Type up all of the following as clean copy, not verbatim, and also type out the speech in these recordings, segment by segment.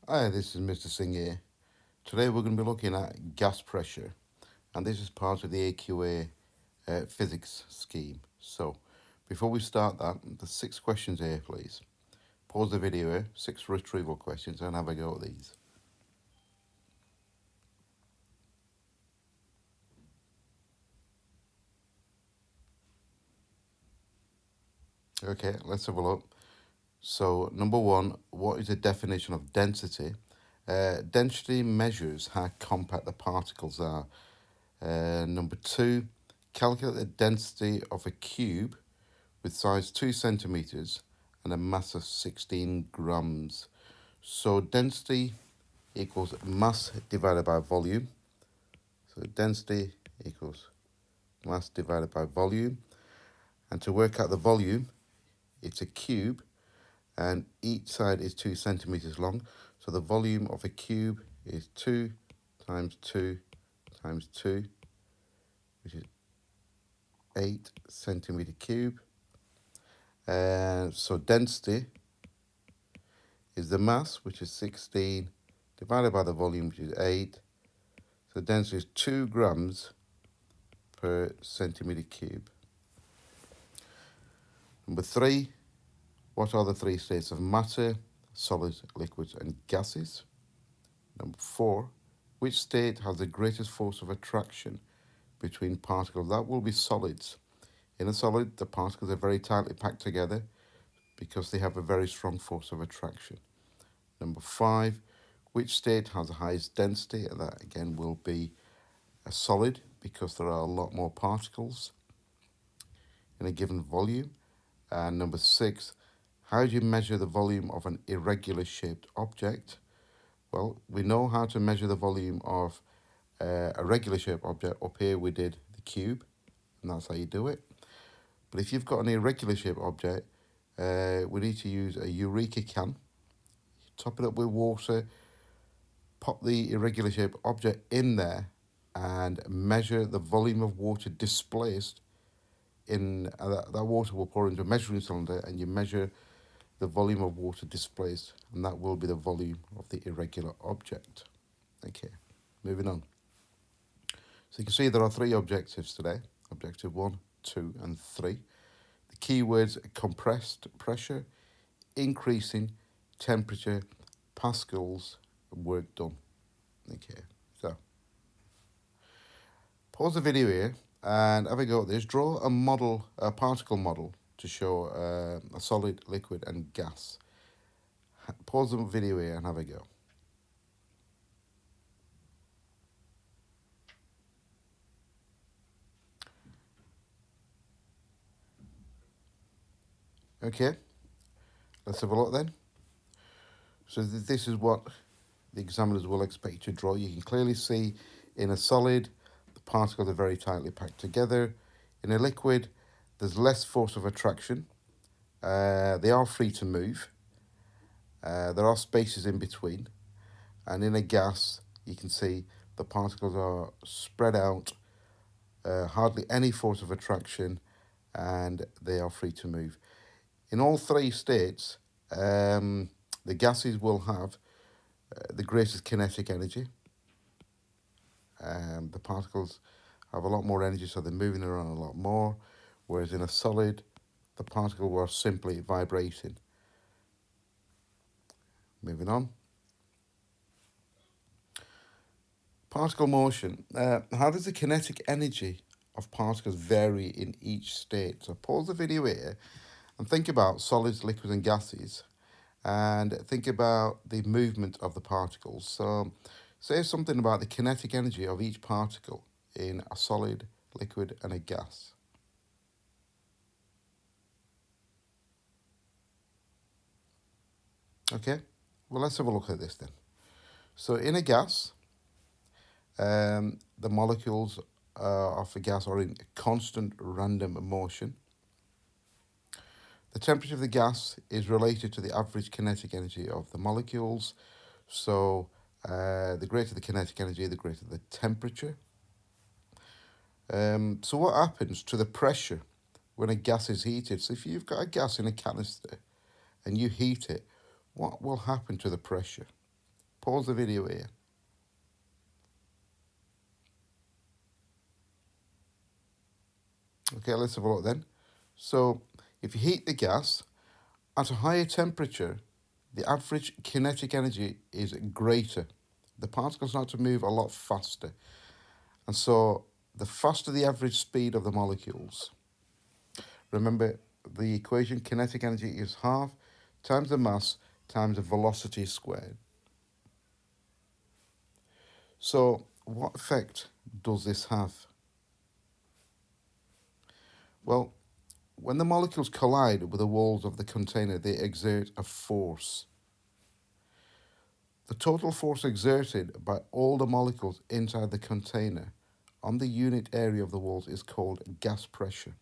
Hi, this is Mr. Singh here. Today we're going to be looking at gas pressure, and this is part of the AQA physics scheme. So, before we start that, the 6 questions here, please. Pause the video here, 6 retrieval questions, and have a go at these. Okay, let's have a look. So, number 1, what is the definition of density? Density measures how compact the particles are. Number 2, calculate the density of a cube with size 2 centimeters and a mass of 16 grams. So density equals mass divided by volume. So density equals mass divided by volume. And to work out the volume, it's a cube and each side is 2 centimeters long. So the volume of a cube is 2 times 2 times 2, which is 8 centimeter cube. So density is the mass, which is 16, divided by the volume, which is 8. So the density is 2 grams per centimeter cube. Number 3, what are the 3 states of matter, solids, liquids, and gases? Number 4, which state has the greatest force of attraction between particles? That will be solids. In a solid, the particles are very tightly packed together because they have a very strong force of attraction. Number 5, which state has the highest density? And that again will be a solid because there are a lot more particles in a given volume. And number 6, how do you measure the volume of an irregular shaped object? Well, we know how to measure the volume of a regular shaped object. Up here we did the cube, and that's how you do it. But if you've got an irregular shaped object, we need to use a Eureka can. Top it up with water, pop the irregular shaped object in there, and measure the volume of water displaced in that water will pour into a measuring cylinder, and you measure the volume of water displaced, and that will be the volume of the irregular object. Okay, moving on. So you can see there are 3 objectives today. Objective 1, 2, and 3. The keywords are compressed pressure, increasing temperature, pascals, and work done. Okay, so pause the video here and have a go at this. Draw a model, a particle model to show a solid, liquid, and gas. Pause the video here and have a go. Okay, let's have a look then. So this is what the examiners will expect you to draw. You can clearly see in a solid, the particles are very tightly packed together. In a liquid, there's less force of attraction. They are free to move. There are spaces in between. And in a gas, you can see the particles are spread out, hardly any force of attraction, and they are free to move. In all 3 states, the gases will have the greatest kinetic energy. The particles have a lot more energy, so they're moving around a lot more, whereas in a solid, the particles are simply vibrating. Moving on. Particle motion. How does the kinetic energy of particles vary in each state? So pause the video here and think about solids, liquids, and gases, and think about the movement of the particles. So say something about the kinetic energy of each particle in a solid, liquid, and a gas. Okay, well, let's have a look at this then. So in a gas, the molecules of the gas are in constant random motion. The temperature of the gas is related to the average kinetic energy of the molecules. So the greater the kinetic energy, the greater the temperature. So what happens to the pressure when a gas is heated? So if you've got a gas in a canister and you heat it, what will happen to the pressure? Pause the video here. Okay, let's have a look then. So if you heat the gas at a higher temperature, the average kinetic energy is greater. The particles start to move a lot faster. And so the faster the average speed of the molecules. Remember the equation, kinetic energy is half times the mass times the velocity squared. So what effect does this have? Well, when the molecules collide with the walls of the container, they exert a force. The total force exerted by all the molecules inside the container on the unit area of the walls is called gas pressure.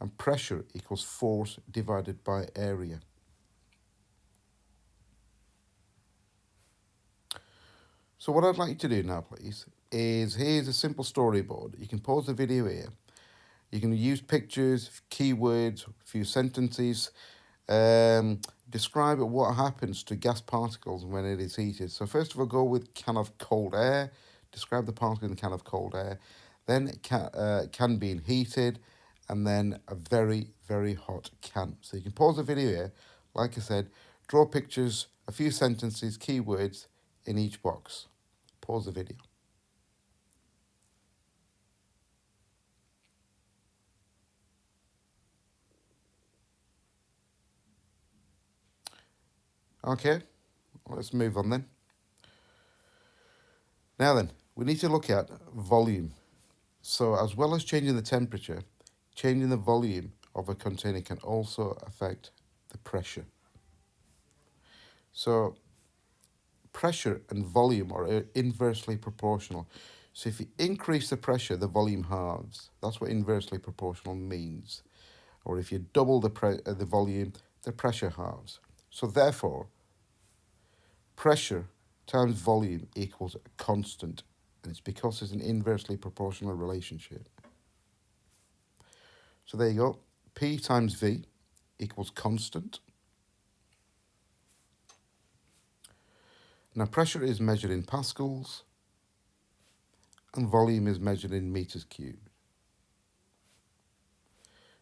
And pressure equals force divided by area. So what I'd like you to do now, please, is here's a simple storyboard. You can pause the video here. You can use pictures, keywords, a few sentences. Describe what happens to gas particles when it is heated. So first of all, go with can of cold air. Describe the particle in a can of cold air. Then can being heated, and then a very, very hot can. So you can pause the video here. Like I said, draw pictures, a few sentences, keywords in each box. Pause the video. Okay, let's move on then. Now then, we need to look at volume. So as well as changing the temperature, changing the volume of a container can also affect the pressure. So pressure and volume are inversely proportional. So if you increase the pressure, the volume halves. That's what inversely proportional means. Or if you double the volume, the pressure halves. So therefore, pressure times volume equals a constant. And it's because it's an inversely proportional relationship. So there you go. P times V equals constant. Now pressure is measured in pascals and volume is measured in meters cubed.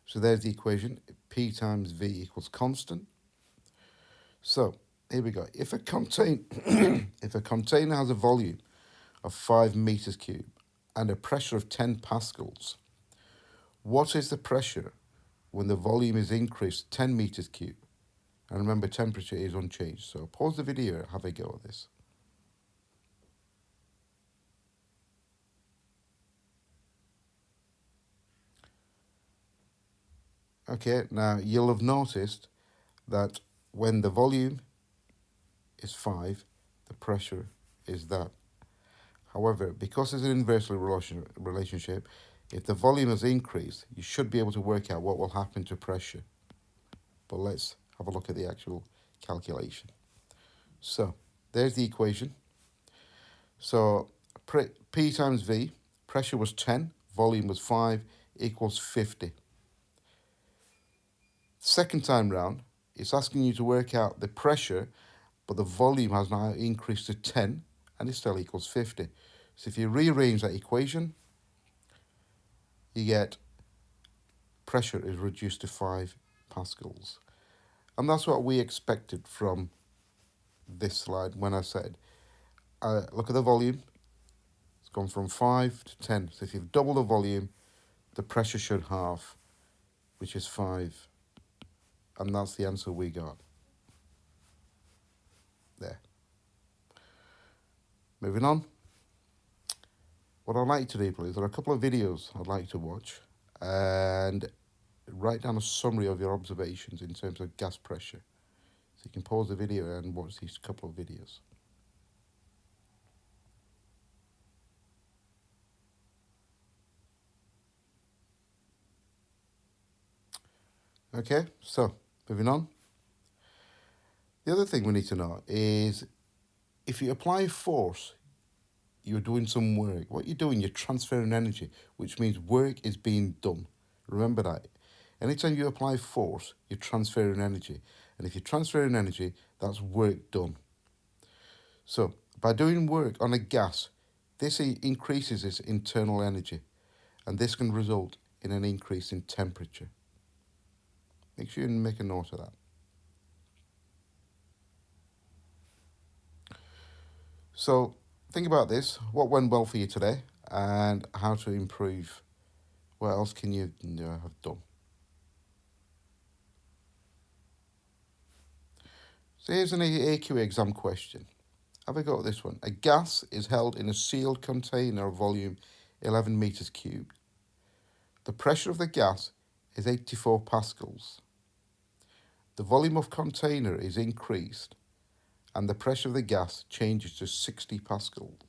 So there's the equation. P times V equals constant. So here we go. If a container has a volume of 5 meters cubed and a pressure of 10 pascals, what is the pressure when the volume is increased 10 meters cubed? And remember, temperature is unchanged. So pause the video and have a go at this. Okay, now you'll have noticed that when the volume is 5, the pressure is that. However, because it's an inverse relationship, if the volume has increased, you should be able to work out what will happen to pressure. But let's have a look at the actual calculation. So there's the equation. So P times V, pressure was 10, volume was 5, equals 50. Second time round, it's asking you to work out the pressure, but the volume has now increased to 10, and it still equals 50. So if you rearrange that equation, you get pressure is reduced to 5 pascals. And that's what we expected from this slide when I said, look at the volume. It's gone from 5 to 10. So if you've doubled the volume, the pressure should halve, which is 5. And that's the answer we got. There. Moving on. What I'd like to do, please, there are a couple of videos I'd like to watch and write down a summary of your observations in terms of gas pressure. So you can pause the video and watch these couple of videos. Okay, so moving on. The other thing we need to know is if you apply force, you're doing some work. What you're doing, you're transferring energy, which means work is being done. Remember that. Anytime you apply force, you're transferring energy. And if you're transferring energy, that's work done. So, by doing work on a gas, this increases its internal energy, and this can result in an increase in temperature. Make sure you make a note of that. So, think about this. What went well for you today, and how to improve. What else can you have done? So, here's an AQ exam question. Have a go at this one. A gas is held in a sealed container of volume 11 meters cubed. The pressure of the gas is 84 pascals. The volume of container is increased and the pressure of the gas changes to 60 pascals.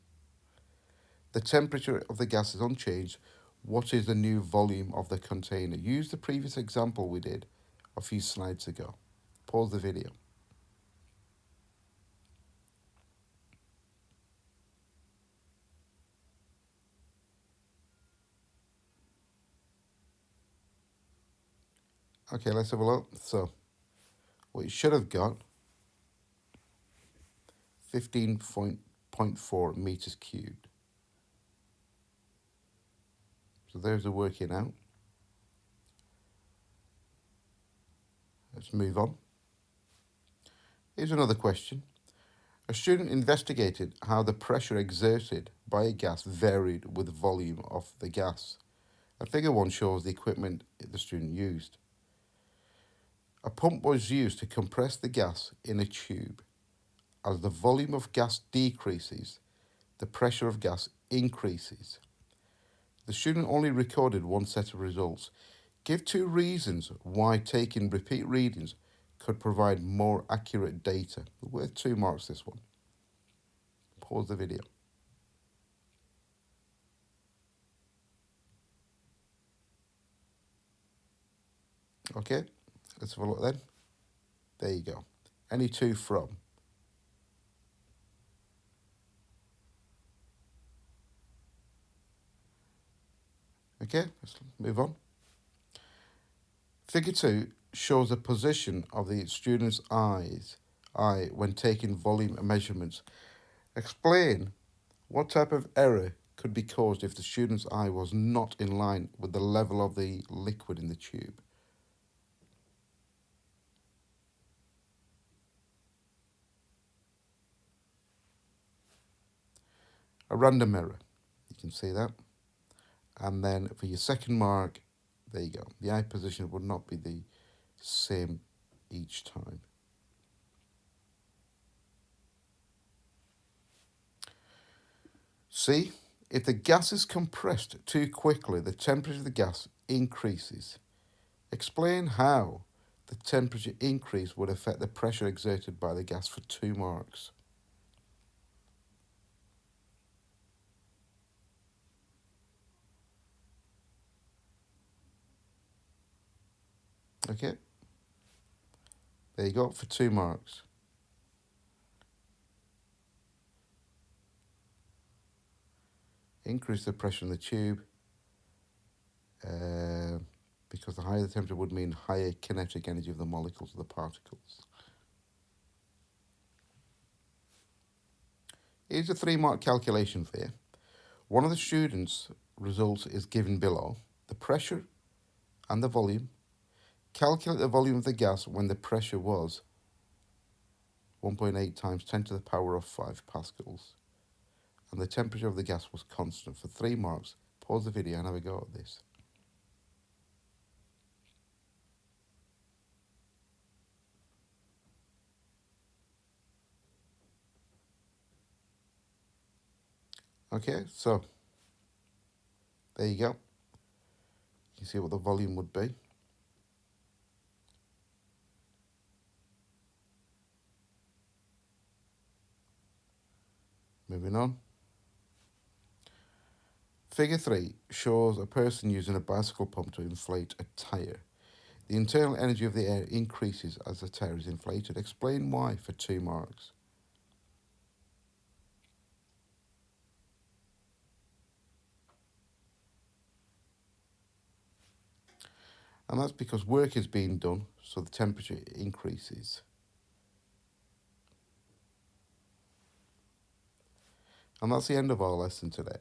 The temperature of the gas is unchanged. What is the new volume of the container? Use the previous example we did a few slides ago. Pause the video. Okay, let's have a look. So, what you should have got 15.4 meters cubed. So there's the working out. Let's move on. Here's another question. A student investigated how the pressure exerted by a gas varied with the volume of the gas. Figure 1 shows the equipment the student used. A pump was used to compress the gas in a tube. As the volume of gas decreases, the pressure of gas increases. The student only recorded one set of results. Give 2 reasons why taking repeat readings could provide more accurate data. Worth 2 marks, this one. Pause the video. Okay, let's have a look then. There you go. Any 2 from. Okay, let's move on. Figure 2 shows the position of the student's eye when taking volume measurements. Explain what type of error could be caused if the student's eye was not in line with the level of the liquid in the tube. A random error, you can see that. And then for your second mark, there you go. The eye position would not be the same each time. See, if the gas is compressed too quickly, the temperature of the gas increases. Explain how the temperature increase would affect the pressure exerted by the gas for 2 marks. Okay, there you go for 2 marks. Increase the pressure in the tube because the higher the temperature would mean higher kinetic energy of the molecules of the particles. Here's a 3 mark calculation for you. One of the students' results is given below. The pressure and the volume. Calculate the volume of the gas when the pressure was 1.8 times 10 to the power of 5 pascals. And the temperature of the gas was constant. For 3 marks, pause the video and have a go at this. Okay, so there you go. You can see what the volume would be. Moving on. Figure 3 shows a person using a bicycle pump to inflate a tyre. The internal energy of the air increases as the tyre is inflated. Explain why for 2 marks. And that's because work is being done, so the temperature increases. And that's the end of our lesson today.